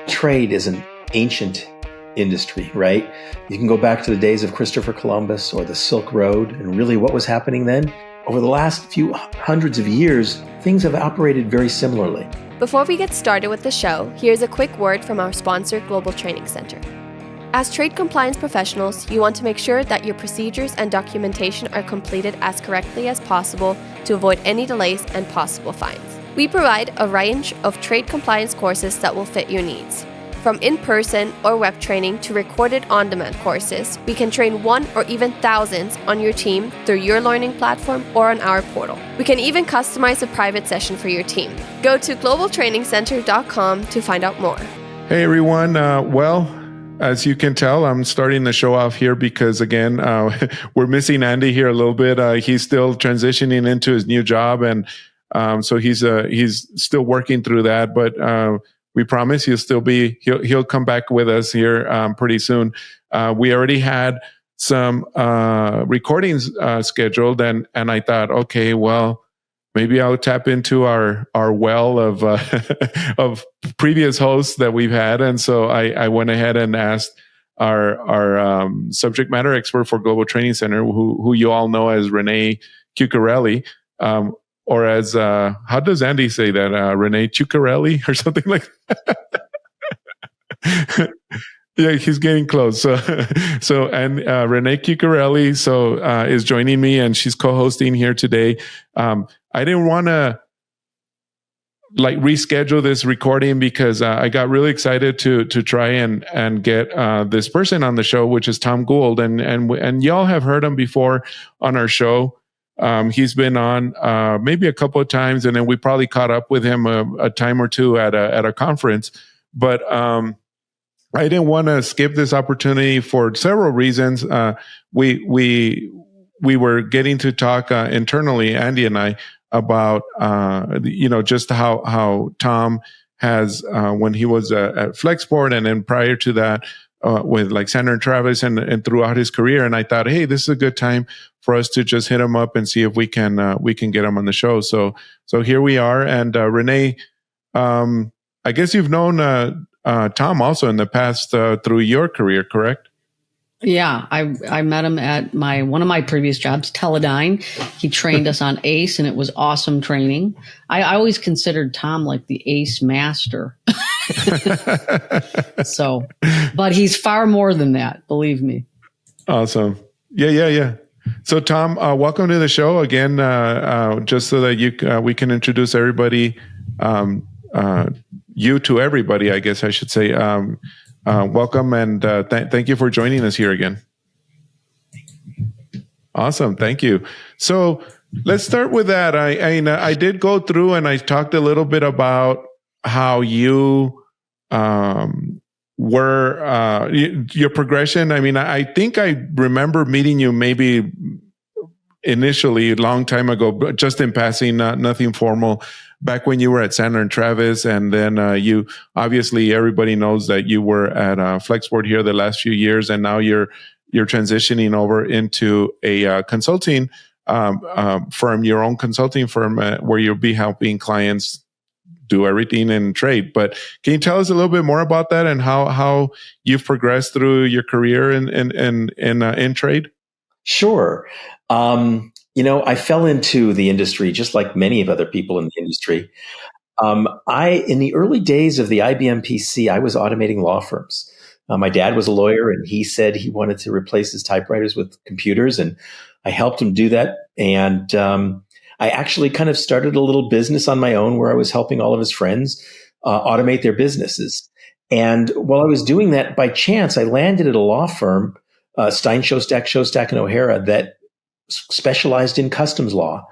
Trade is an ancient industry, right? You can go back to the days of Christopher Columbus or the Silk Road, and really what was happening then? Over the last few hundreds of years, things have operated very similarly. Before we get started with the show, here's a quick word from our sponsor, Global Training Center. As trade compliance professionals, you want to make sure that your procedures and documentation are completed as correctly as possible to avoid any delays and possible fines. We provide a range of trade compliance courses that will fit your needs. From in-person or web training to recorded on-demand courses, we can train one or even thousands on your team through your learning platform or on our portal. We can even customize a private session for your team. Go to globaltrainingcenter.com to find out more. Hey everyone, as you can tell, I'm starting the show off here because, again, we're missing Andy here a little bit. He's still transitioning into his new job, and so he's still working through that. But we promise he'll come back with us here pretty soon. We already had some recordings scheduled, and I thought, okay, well, maybe I'll tap into our well of of previous hosts that we've had, and so I went ahead and asked our subject matter expert for Global Training Center, who you all know as Renee Cuccarelli, or as how does Andy say that? Renee Cuccarelli or something like that. Yeah, he's getting close. So Renee Cuccarelli is joining me, and she's co-hosting here today. I didn't want to reschedule this recording because I got really excited to try and get this person on the show, which is Tom Gould, and y'all have heard him before on our show. He's been on maybe a couple of times, and then we probably caught up with him a time or two at a conference, but I didn't want to skip this opportunity for several reasons. We were getting to talk internally, Andy and I, about just how Tom has when he was at Flexport, and then prior to that with like Sandler & Travis and throughout his career. And I thought, hey, this is a good time for us to just hit him up and see if we can get him on the show. So here we are. And Renee, I guess you've known Tom also in the past through your career, correct? Yeah, I met him at one of my previous jobs, Teledyne. He trained us on ACE, and it was awesome training. I always considered Tom like the ACE master. But he's far more than that, believe me. Awesome. Yeah. So Tom, welcome to the show again. Just so that we can introduce everybody, you to everybody, I guess I should say. Welcome, and thank you for joining us here again. Awesome, thank you. So let's start with that. I did go through and I talked a little bit about how you were your progression. I mean, I think I remember meeting you maybe initially a long time ago, but just in passing, nothing formal. Back when you were at Sandler & Travis, and then you obviously everybody knows that you were at Flexport here the last few years, and now you're transitioning over into a consulting firm, your own consulting firm, where you'll be helping clients do everything in trade. But can you tell us a little bit more about that and how you've progressed through your career in trade? Sure. I fell into the industry just like many of other people in the industry. In the early days of the IBM PC, I was automating law firms. My dad was a lawyer, and he said he wanted to replace his typewriters with computers, and I helped him do that. And I actually kind of started a little business on my own where I was helping all of his friends automate their businesses. And while I was doing that, by chance, I landed at a law firm, Stein, Shostak & O'Hara, that specialized in customs law.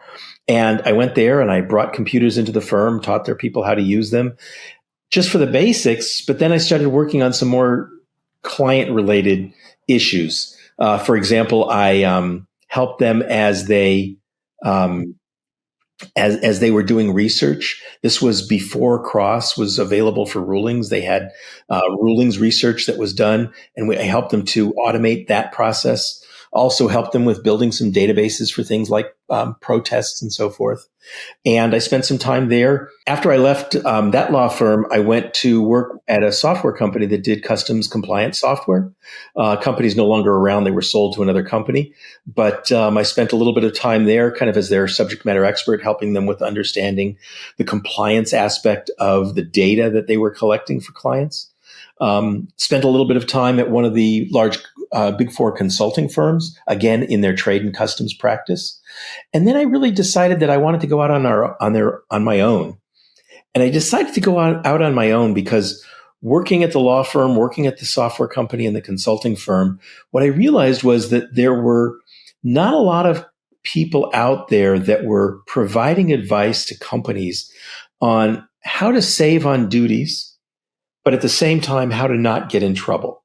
And I went there and I brought computers into the firm, taught their people how to use them just for the basics. But then I started working on some more client-related issues. For example, I helped them as they were doing research. This was before Cross was available for rulings. They had rulings research that was done, and I helped them to automate that process. Also helped them with building some databases for things like protests and so forth. And I spent some time there. After I left that law firm, I went to work at a software company that did customs compliance software. Company's no longer around. They were sold to another company. But I spent a little bit of time there kind of as their subject matter expert, helping them with understanding the compliance aspect of the data that they were collecting for clients. Spent a little bit of time at one of the large Big Four consulting firms, again, in their trade and customs practice. And then I really decided that I wanted to go out on my own. And I decided to go out on my own because working at the law firm, working at the software company and the consulting firm, what I realized was that there were not a lot of people out there that were providing advice to companies on how to save on duties, but at the same time, how to not get in trouble.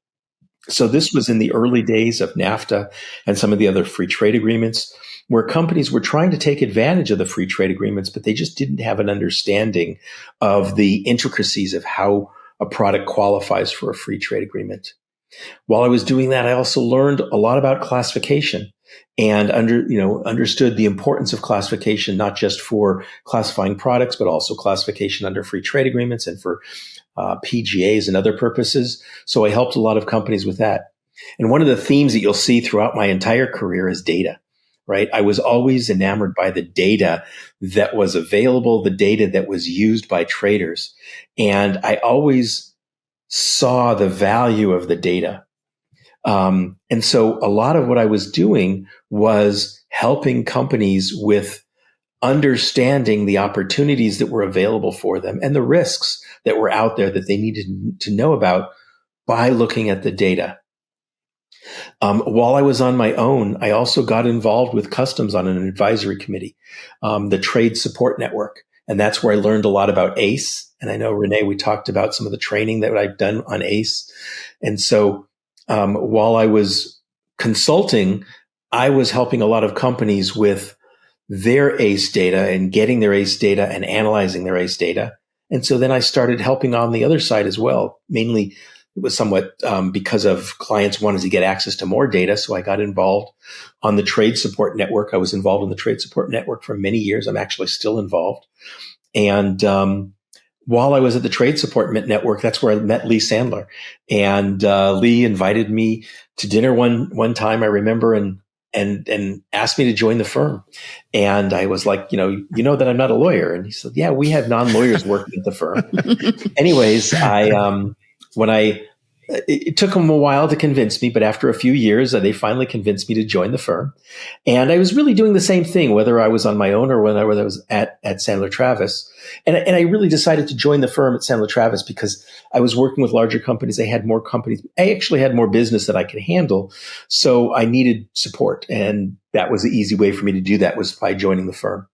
So this was in the early days of NAFTA and some of the other free trade agreements, where companies were trying to take advantage of the free trade agreements, but they just didn't have an understanding of the intricacies of how a product qualifies for a free trade agreement. While I was doing that, I also learned a lot about classification and understood the importance of classification, not just for classifying products, but also classification under free trade agreements and for PGAs and other purposes. So I helped a lot of companies with that. And one of the themes that you'll see throughout my entire career is data, right? I was always enamored by the data that was available, the data that was used by traders. And I always saw the value of the data. And so a lot of what I was doing was helping companies with understanding the opportunities that were available for them and the risks that were out there that they needed to know about by looking at the data. While I was on my own, I also got involved with customs on an advisory committee, the Trade Support Network. And that's where I learned a lot about ACE. And I know, Renee, we talked about some of the training that I've done on ACE. And so while I was consulting, I was helping a lot of companies with their ACE data and getting their ACE data and analyzing their ACE data. And so then I started helping on the other side as well. Mainly it was somewhat because of clients wanted to get access to more data. So I got involved on the Trade Support Network. I was involved in the Trade Support Network for many years. I'm actually still involved. And while I was at the Trade Support Network, that's where I met Lee Sandler. And Lee invited me to dinner one time, I remember, and asked me to join the firm. And I was like, you know that I'm not a lawyer. And he said, yeah, we have non-lawyers working at the firm. Anyways, it took them a while to convince me, but after a few years, they finally convinced me to join the firm. And I was really doing the same thing, whether I was on my own or whether I was at Sandler Travis. And I really decided to join the firm at Sandler Travis because I was working with larger companies. I had more companies. I actually had more business that I could handle. So I needed support. And that was the easy way for me to do that, was by joining the firm.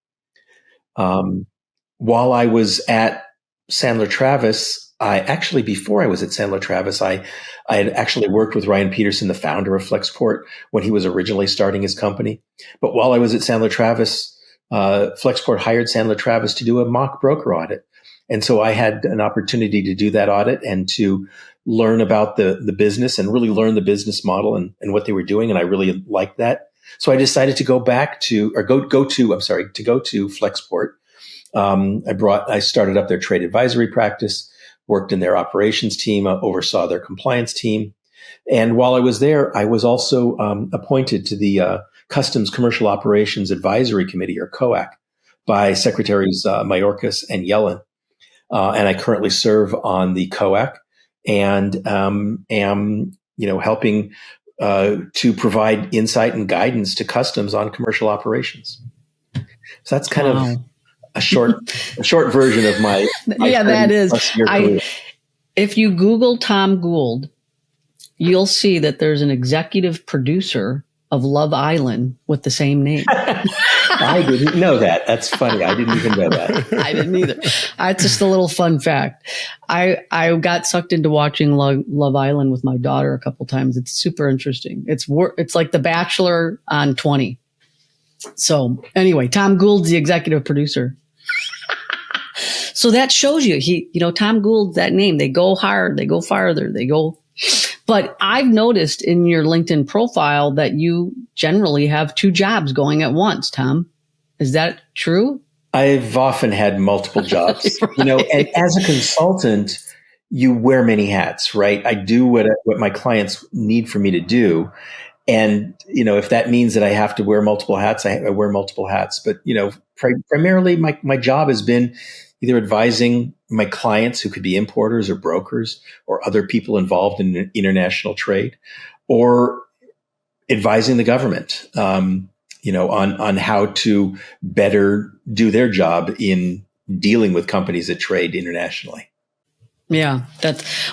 While I was at Sandler Travis, before I was at Sandler Travis, I had actually worked with Ryan Peterson, the founder of Flexport, when he was originally starting his company. But while I was at Sandler Travis, Flexport hired Sandler Travis to do a mock broker audit. And so I had an opportunity to do that audit and to learn about the business and really learn the business model and what they were doing. And I really liked that. So I decided to go to Flexport. I started up their trade advisory practice, worked in their operations team, oversaw their compliance team. And while I was there, I was also appointed to the Customs Commercial Operations Advisory Committee, or COAC, by Secretaries Mayorkas and Yellen. And I currently serve on the COAC and am helping to provide insight and guidance to customs on commercial operations. So that's kind of a short version of my yeah, that is. Career. If you Google Tom Gould, you'll see that there's an executive producer of Love Island with the same name. I didn't know that. That's funny. I didn't even know that. I didn't either. It's just a little fun fact. I got sucked into watching Love Island with my daughter a couple times. It's super interesting. It's like The Bachelor on 20. So anyway, Tom Gould's the executive producer. So that shows you, Tom Gould, that name, they go hard, they go farther, But I've noticed in your LinkedIn profile that you generally have two jobs going at once, Tom. Is that true? I've often had multiple jobs, Right. and as a consultant, you wear many hats, right? I do what my clients need for me to do. And, if that means that I have to wear multiple hats, I wear multiple hats. But, primarily my job has been either advising my clients, who could be importers or brokers or other people involved in international trade, or advising the government, on how to better do their job in dealing with companies that trade internationally. Yeah,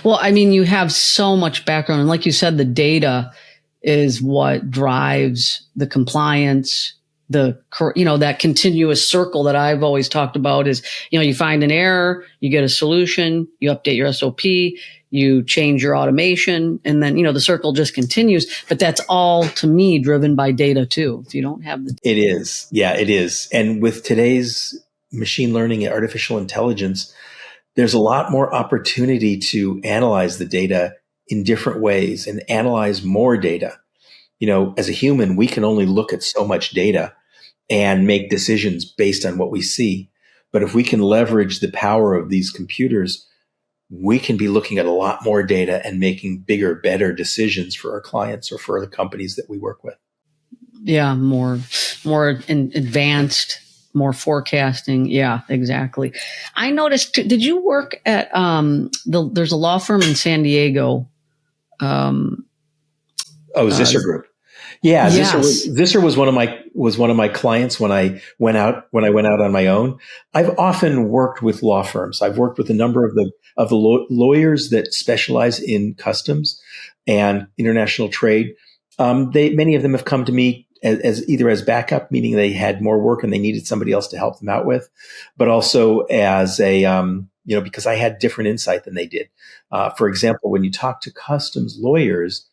you have so much background. And like you said, the data is what drives the compliance, that continuous circle that I've always talked about is, you find an error, you get a solution, you update your SOP, you change your automation, and then, the circle just continues. But that's all, to me, driven by data too. If you don't have the It is. Yeah, it is. And with today's machine learning and artificial intelligence, there's a lot more opportunity to analyze the data in different ways and analyze more data. As a human, we can only look at so much data and make decisions based on what we see. But if we can leverage the power of these computers, we can be looking at a lot more data and making bigger, better decisions for our clients or for the companies that we work with. Yeah, more advanced, more forecasting. Yeah, exactly. I noticed. Did you work at there's a law firm in San Diego? Zisser Group. Yeah, Yes. Zisser was one of my clients when I went out on my own. I've often worked with law firms. I've worked with a number of the lawyers that specialize in customs and international trade. Many of them have come to me as either as backup, meaning they had more work and they needed somebody else to help them out with, but also as because I had different insight than they did. For example, when you talk to customs lawyers,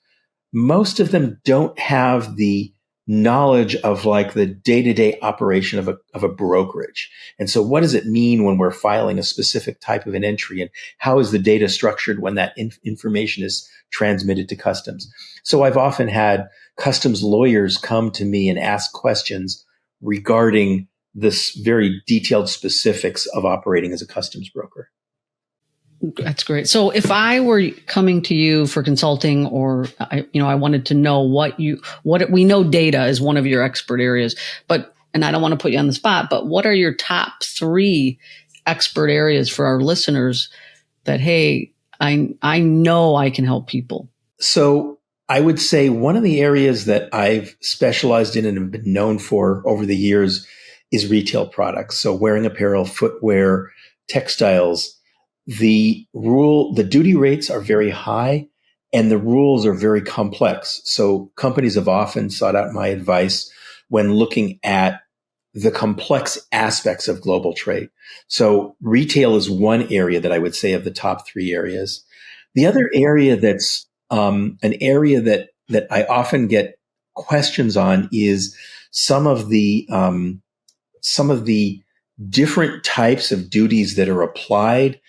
most of them don't have the knowledge of like the day-to-day operation of a brokerage. And so what does it mean when we're filing a specific type of an entry, and how is the data structured when that information is transmitted to customs? So I've often had customs lawyers come to me and ask questions regarding this very detailed specifics of operating as a customs broker. That's great. So if I were coming to you for consulting, or I wanted to know what we know, data is one of your expert areas, and I don't want to put you on the spot, but what are your top 3 expert areas for our listeners that, hey, I know I can help people? So I would say one of the areas that I've specialized in and have been known for over the years is retail products. So wearing apparel, footwear, textiles. The duty rates are very high and the rules are very complex. So companies have often sought out my advice when looking at the complex aspects of global trade. So retail is one area that I would say of the top 3 areas. The other area that's an area that I often get questions on is some of the different types of duties that are applied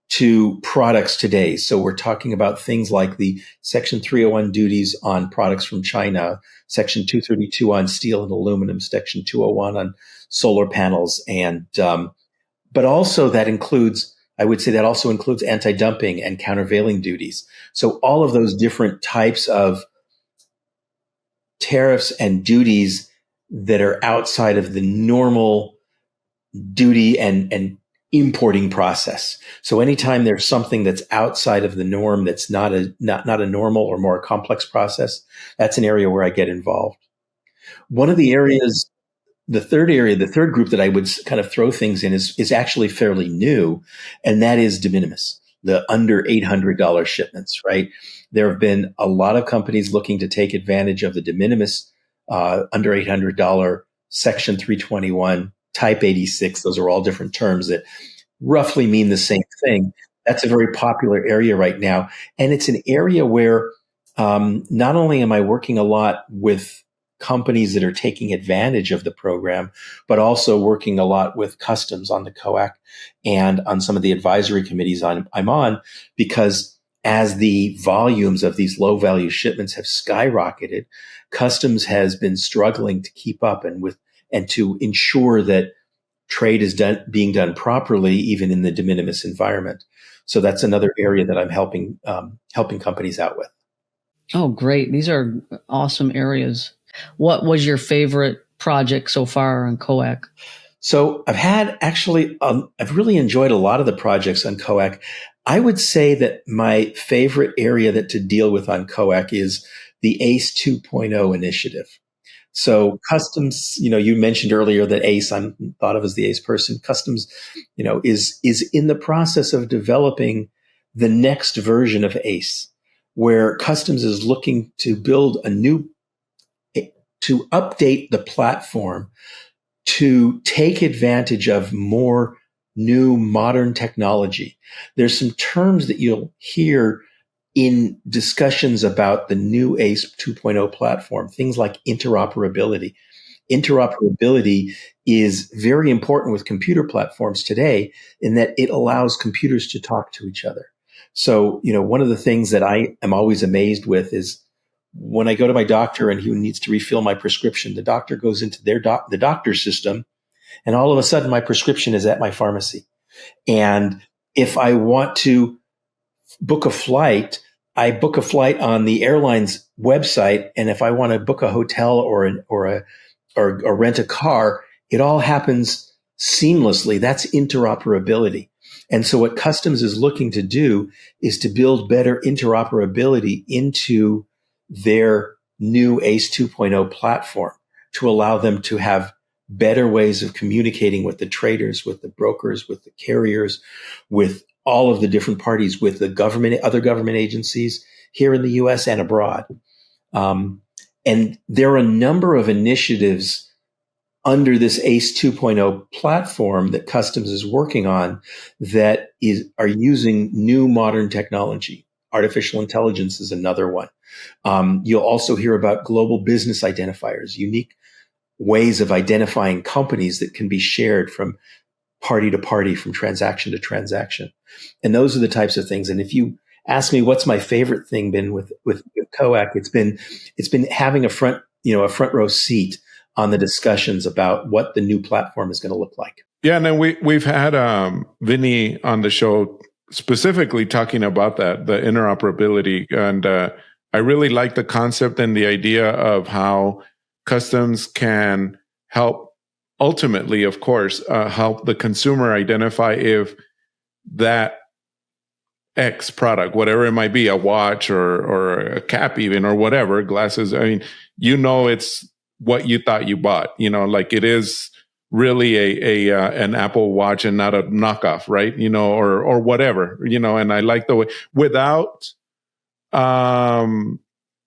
to products today. So we're talking about things like the Section 301 duties on products from China, Section 232 on steel and aluminum, Section 201 on solar panels, and but also I would say that also includes anti-dumping and countervailing duties. So all of those different types of tariffs and duties that are outside of the normal duty and importing process. So anytime there's something that's outside of the norm, that's not a normal or more complex process, that's an area where I get involved. One of the areas, the third group that I would kind of throw things in is actually fairly new, and that is de minimis, the under $800 shipments, right? There have been a lot of companies looking to take advantage of the de minimis under $800 Section 321, Type 86. Those are all different terms that roughly mean the same thing. That's a very popular area right now. And it's an area where not only am I working a lot with companies that are taking advantage of the program, but also working a lot with customs on the COAC and on some of the advisory committees I'm on, because as the volumes of these low value shipments have skyrocketed, customs has been struggling to keep up and to ensure that trade is being done properly, even in the de minimis environment. So that's another area that I'm helping companies out with. Oh, great. These are awesome areas. What was your favorite project so far on COAC? So I've really enjoyed a lot of the projects on COAC. I would say that my favorite area to deal with on COAC is the ACE 2.0 initiative. So customs, you mentioned earlier that ACE, I'm thought of as the ACE person. Customs, is in the process of developing the next version of ACE, where customs is looking to build to update the platform to take advantage of more new modern technology. There's some terms that you'll hear in discussions about the new ACE 2.0 platform, things like interoperability. Interoperability is very important with computer platforms today in that it allows computers to talk to each other. So, one of the things that I am always amazed with is when I go to my doctor and he needs to refill my prescription, the doctor goes into the doctor's system, and all of a sudden my prescription is at my pharmacy. And if I want to book a flight, I book a flight on the airline's website. And if I want to book a hotel or rent a car, it all happens seamlessly. That's interoperability. And so what customs is looking to do is to build better interoperability into their new ACE 2.0 platform to allow them to have better ways of communicating with the traders, with the brokers, with the carriers, with all of the different parties, with the government, other government agencies here in the US and abroad. And there are a number of initiatives under this ACE 2.0 platform that customs is working on that are using new modern technology. Artificial intelligence is another one. You'll also hear about global business identifiers, unique ways of identifying companies that can be shared from party to party, from transaction to transaction. And those are the types of things. And if you ask me what's my favorite thing been with COAC, it's been having a front row seat on the discussions about what the new platform is going to look like. Yeah, and then we've had Vinny on the show specifically talking about that, the interoperability. And I really like the concept and the idea of how customs can help, ultimately, of course, help the consumer identify if that X product, whatever it might be, a watch or a cap even, or whatever, glasses. I mean, it's what you thought you bought, like it is really an Apple Watch and not a knockoff, right? Or whatever, and I like the way without,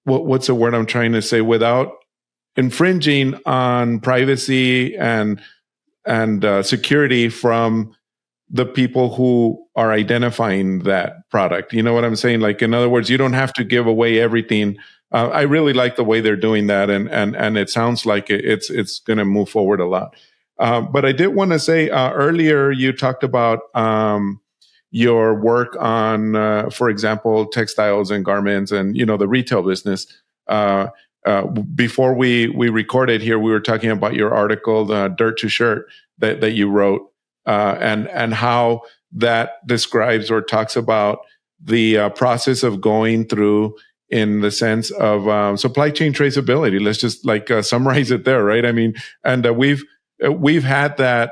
what's the word I'm trying to say? Without infringing on privacy and security from the people who are identifying that product. You know what I'm saying? Like, in other words, you don't have to give away everything. I really like the way they're doing that, and it sounds like it's going to move forward a lot. But I did want to say earlier you talked about your work on, for example, textiles and garments, and the retail business. Before we recorded here, we were talking about your article, "Dirt to Shirt," that you wrote, and how that describes or talks about the process of going through, in the sense of supply chain traceability. Let's just summarize it there, right? I mean, and we've had that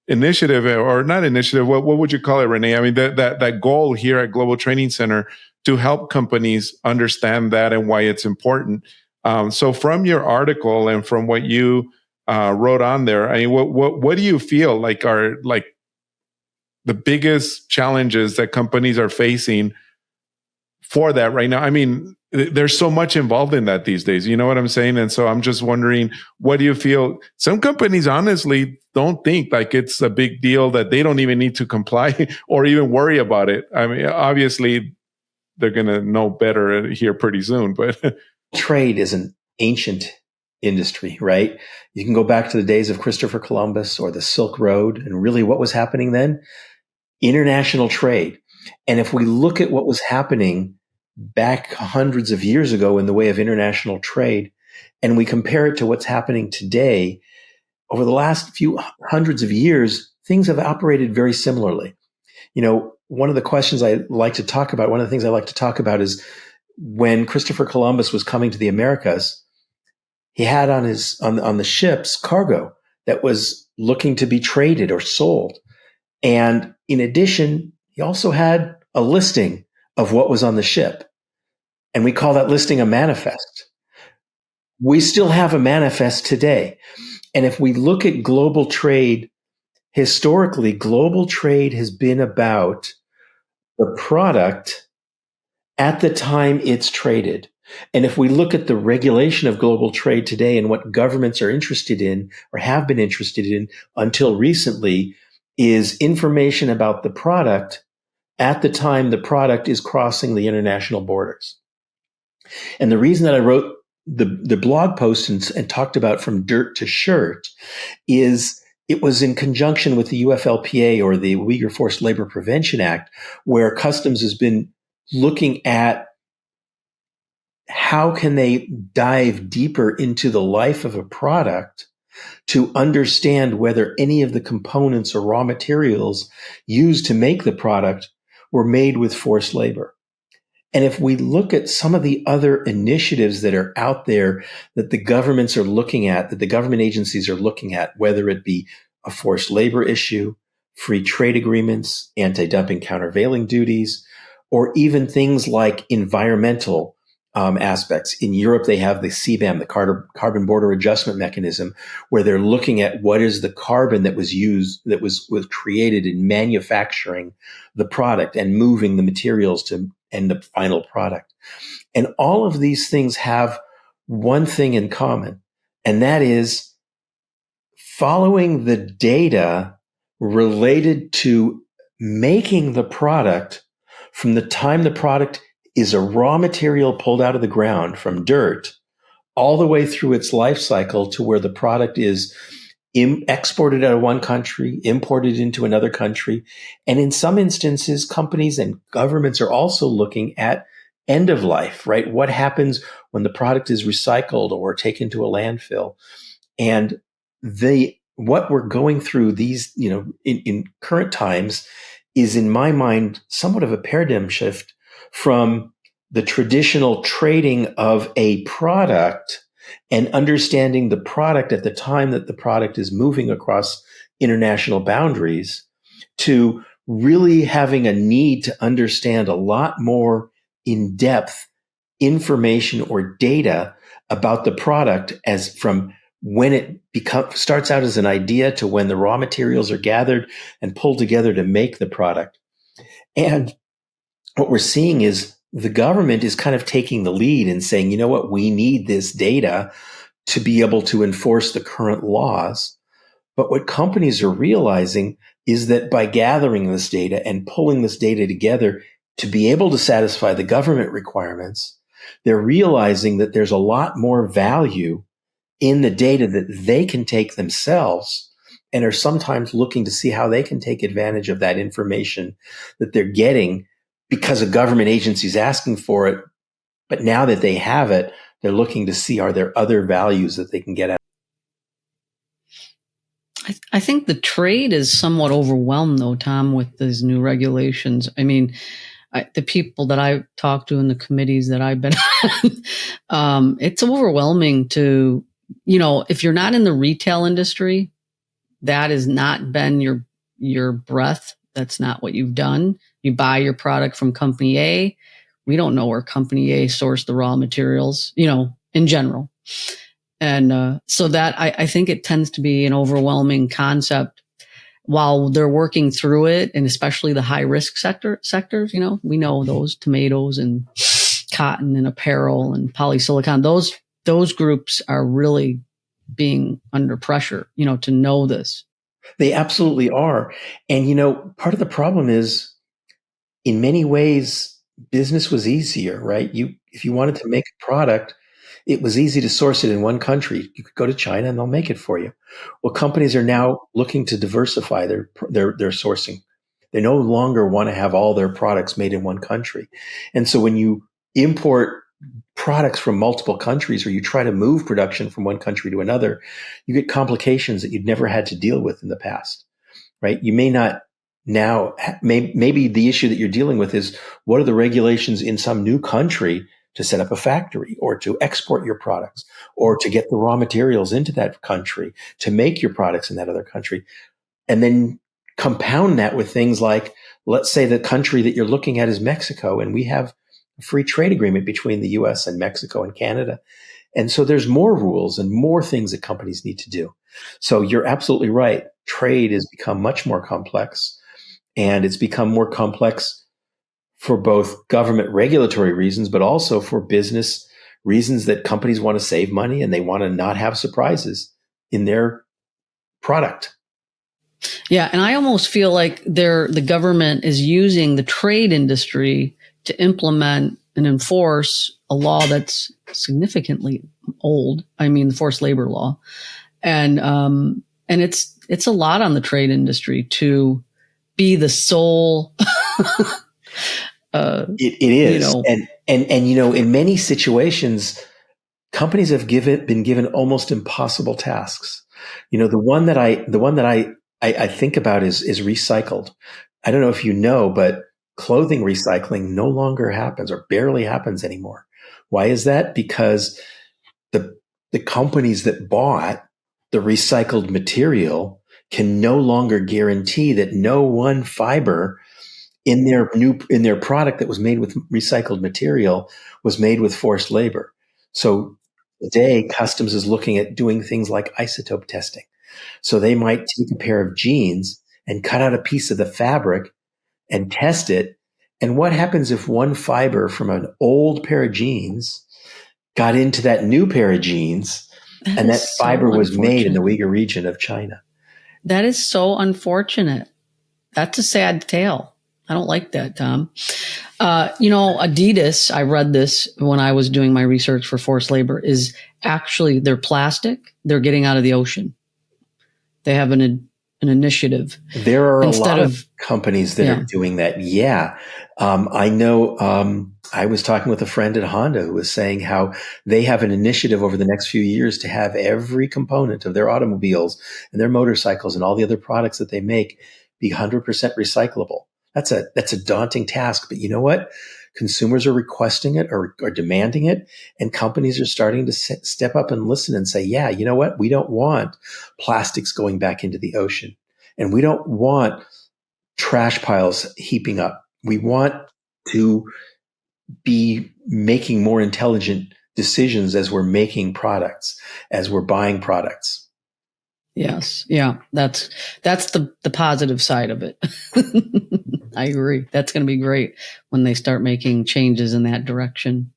initiative, or not initiative. What would you call it, Renee? I mean, that goal here at Global Training Center to help companies understand that and why it's important. So from your article and from what you wrote on there, I mean, what do you feel like are the biggest challenges that companies are facing for that right now? I mean, there's so much involved in that these days. You know what I'm saying? And so I'm just wondering, what do you feel? Some companies honestly don't think like it's a big deal, that they don't even need to comply or even worry about it. I mean, obviously they're going to know better here pretty soon, but trade is an ancient industry, right? You can go back to the days of Christopher Columbus or the Silk Road, and really what was happening then? International trade. And if we look at what was happening back hundreds of years ago in the way of international trade, and we compare it to what's happening today, over the last few hundreds of years, things have operated very similarly. One of the things I like to talk about is when Christopher Columbus was coming to the Americas, he had on the ships cargo that was looking to be traded or sold. And in addition, he also had a listing of what was on the ship. And we call that listing a manifest. We still have a manifest today. And if we look at global trade, historically, global trade has been about the product at the time it's traded. And if we look at the regulation of global trade today and what governments are interested in or have been interested in until recently is information about the product at the time the product is crossing the international borders. And the reason that I wrote the blog post and talked about from dirt to shirt is it was in conjunction with the UFLPA, or the Uyghur Forced Labor Prevention Act, where Customs has been looking at how can they dive deeper into the life of a product to understand whether any of the components or raw materials used to make the product were made with forced labor. And if we look at some of the other initiatives that are out there that the governments are looking at, that the government agencies are looking at, whether it be a forced labor issue, free trade agreements, anti-dumping countervailing duties, or even things like environmental aspects. In Europe, they have the CBAM, the Carbon Border Adjustment Mechanism, where they're looking at what is the carbon that was used, that was created in manufacturing the product and moving the materials to end the final product. And all of these things have one thing in common, and that is following the data related to making the product from the time the product is a raw material pulled out of the ground from dirt all the way through its life cycle to where the product is exported out of one country, imported into another country. And in some instances, companies and governments are also looking at end of life, right? What happens when the product is recycled or taken to a landfill? And what we're going through these, in current times is, in my mind, somewhat of a paradigm shift from the traditional trading of a product and understanding the product at the time that the product is moving across international boundaries to really having a need to understand a lot more in-depth information or data about the product, as from when it starts out as an idea to when the raw materials are gathered and pulled together to make the product. And what we're seeing is the government is kind of taking the lead and saying, you know what, we need this data to be able to enforce the current laws. But what companies are realizing is that by gathering this data and pulling this data together to be able to satisfy the government requirements, they're realizing that there's a lot more value in the data that they can take themselves, and are sometimes looking to see how they can take advantage of that information that they're getting because a government agency is asking for it. But now that they have it, they're looking to see, are there other values that they can get at? I think the trade is somewhat overwhelmed, though, Tom, with these new regulations. I mean, the people that I've talked to in the committees that I've been on, it's overwhelming to, if you're not in the retail industry, that has not been your breath. That's not what you've done. You buy your product from company A. We don't know where company A sourced the raw materials, in general. And so that I think it tends to be an overwhelming concept while they're working through it, and especially the high risk sectors, we know those tomatoes and cotton and apparel and polysilicon, those groups are really being under pressure, to know this. They absolutely are. And, part of the problem is, in many ways, business was easier, right? If you wanted to make a product, it was easy to source it in one country. You could go to China and they'll make it for you. Well, companies are now looking to diversify their sourcing. They no longer want to have all their products made in one country. And so when you import products from multiple countries, or you try to move production from one country to another, you get complications that you'd never had to deal with in the past, right? You may not now, maybe the issue that you're dealing with is, what are the regulations in some new country to set up a factory, or to export your products, or to get the raw materials into that country to make your products in that other country. And then compound that with things like, let's say the country that you're looking at is Mexico, and we have a free trade agreement between the US and Mexico and Canada. And so there's more rules and more things that companies need to do. So you're absolutely right. Trade has become much more complex, and it's become more complex for both government regulatory reasons, but also for business reasons, that companies want to save money and they want to not have surprises in their product. Yeah, and I almost feel like the government is using the trade industry to implement and enforce a law that's significantly old. I mean, the forced labor law, and it's a lot on the trade industry to be the sole. It is, and in many situations, companies have been given almost impossible tasks. The one that I think about is recycled. I don't know if you know, but clothing recycling no longer happens, or barely happens anymore. Why is that? Because the companies that bought the recycled material can no longer guarantee that no one fiber in their product that was made with recycled material was made with forced labor. So today, customs is looking at doing things like isotope testing. So they might take a pair of jeans and cut out a piece of the fabric and test it. And what happens if one fiber from an old pair of jeans got into that new pair of jeans, and that fiber was made in the Uyghur region of China? That is so unfortunate. That's a sad tale. I don't like that, Tom. Adidas, I read this when I was doing my research for forced labor, is actually, they're plastic. They're getting out of the ocean. They have an initiative. There are a lot of companies that are doing that. Yeah. I know, I was talking with a friend at Honda who was saying how they have an initiative over the next few years to have every component of their automobiles and their motorcycles and all the other products that they make be 100% recyclable. That's a daunting task, but you know what? Consumers are requesting it, or demanding it, and companies are starting to step up and listen and say, yeah, you know what? We don't want plastics going back into the ocean, and we don't want trash piles heaping up. We want to be making more intelligent decisions as we're making products, as we're buying products. Yes. Yeah. That's the positive side of it. I agree. That's going to be great when they start making changes in that direction.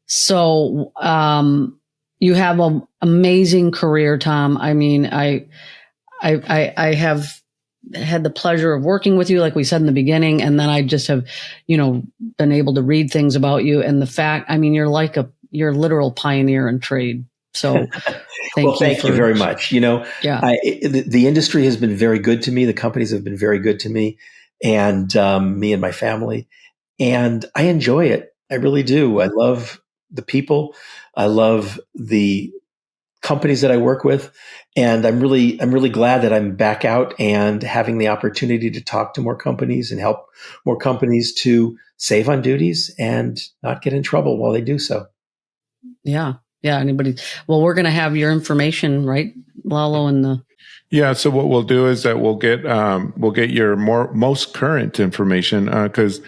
So, you have an amazing career, Tom. I mean, I have had the pleasure of working with you, like we said in the beginning. And then I just have, been able to read things about you, and the fact, I mean, you're a literal pioneer in trade. So thank you very much. The industry has been very good to me. The companies have been very good to me, and me and my family, and I enjoy it. I really do. I love the people. I love the companies that I work with, and I'm really glad that I'm back out and having the opportunity to talk to more companies and help more companies to save on duties and not get in trouble while they do so. Yeah. Yeah. Well, we're going to have your information, right, Lalo, in the. Yeah. So what we'll do is that we'll get your most current information, because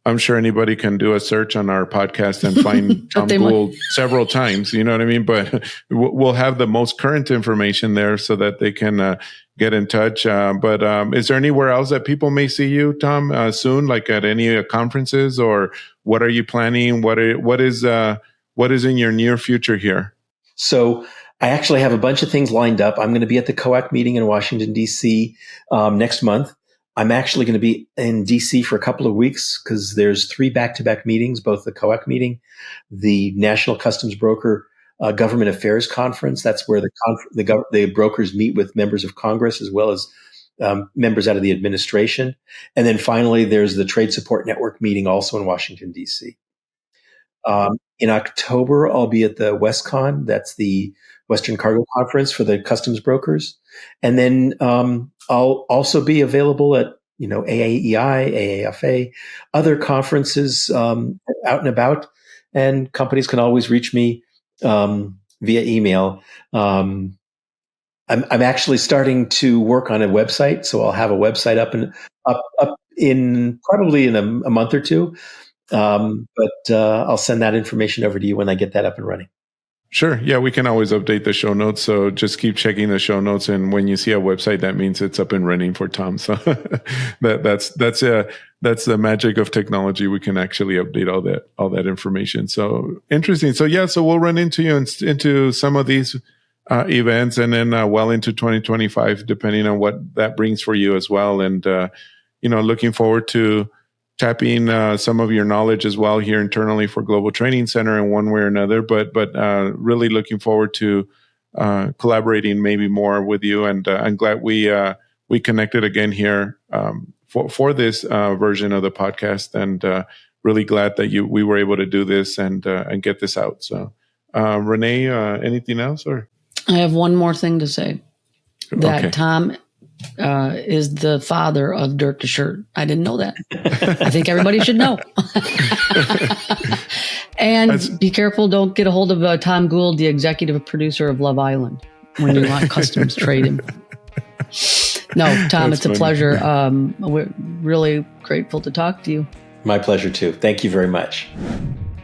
I'm sure anybody can do a search on our podcast and find Tom Gould several times. You know what I mean? But we'll have the most current information there so that they can get in touch. But is there anywhere else that people may see you, Tom, soon, like at any conferences, or what are you planning? What is in your near future here? So I actually have a bunch of things lined up. I'm going to be at the COAC meeting in Washington, D.C. Next month. I'm actually going to be in D.C. for a couple of weeks because there's 3 back-to-back meetings, both the COAC meeting, the National Customs Broker Government Affairs Conference. That's where the brokers meet with members of Congress as well as members out of the administration. And then finally, there's the Trade Support Network meeting also in Washington, D.C. In October, I'll be at the WestCon. That's the Western Cargo Conference for the customs brokers. And then I'll also be available at, AAEI, AAFA, other conferences out and about. And companies can always reach me via email. I'm actually starting to work on a website, so I'll have a website up in probably in a month or two. But I'll send that information over to you when I get that up and running. Sure. Yeah, we can always update the show notes. So just keep checking the show notes, and when you see a website, that means it's up and running for Tom. So that's the magic of technology. We can actually update all that information. So interesting. So yeah, so we'll run into you into some of these events, and then well into 2025, depending on what that brings for you as well. And looking forward to tapping some of your knowledge as well here internally for Global Training Center in one way or another, but really looking forward to collaborating maybe more with you. And I'm glad we connected again here for this version of the podcast, and really glad that we were able to do this and get this out. So Renee, anything else? Or I have one more thing to say, that okay. Tom is the father of Dirt to Shirt. I didn't know that. I think everybody should know. And be careful, don't get a hold of Tom Gould, the executive producer of Love Island, when you want customs trading. No, Tom, it's a pleasure. We're really grateful to talk to you. My pleasure too. Thank you very much.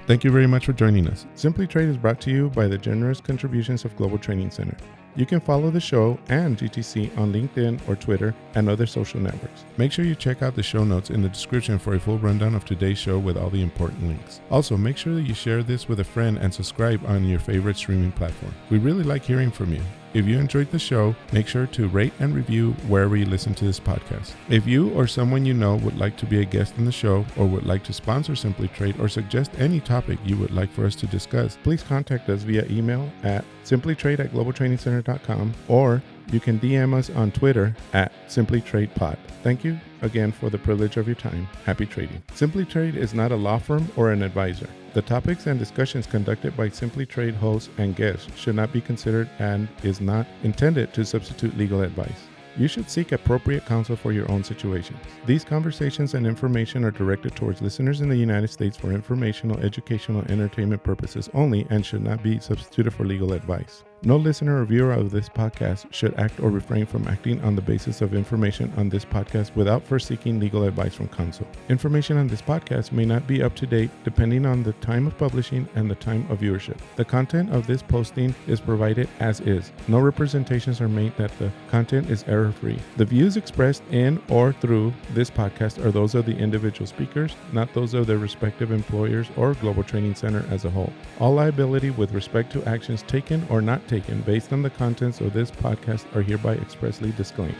Thank you very much for joining us. SimplyTrade is brought to you by the generous contributions of Global Training Center. You can follow the show and GTC on LinkedIn or Twitter and other social networks. Make sure you check out the show notes in the description for a full rundown of today's show with all the important links. Also, make sure that you share this with a friend and subscribe on your favorite streaming platform. We really like hearing from you. If you enjoyed the show, make sure to rate and review wherever you listen to this podcast. If you or someone you know would like to be a guest in the show, or would like to sponsor SimplyTrade, or suggest any topic you would like for us to discuss, please contact us via email at simplytrade@globaltrainingcenter.com, or you can DM us on Twitter at SimplyTradePod. Thank you again for the privilege of your time. Happy trading. SimplyTrade is not a law firm or an advisor. The topics and discussions conducted by SimplyTrade hosts and guests should not be considered and is not intended to substitute legal advice. You should seek appropriate counsel for your own situations. These conversations and information are directed towards listeners in the United States for informational, educational, and entertainment purposes only, and should not be substituted for legal advice. No listener or viewer of this podcast should act or refrain from acting on the basis of information on this podcast without first seeking legal advice from counsel. Information on this podcast may not be up to date depending on the time of publishing and the time of viewership. The content of this posting is provided as is. No representations are made that the content is error-free. The views expressed in or through this podcast are those of the individual speakers, not those of their respective employers or Global Training Center as a whole. All liability with respect to actions taken or not taken based on the contents of this podcast are hereby expressly disclaimed.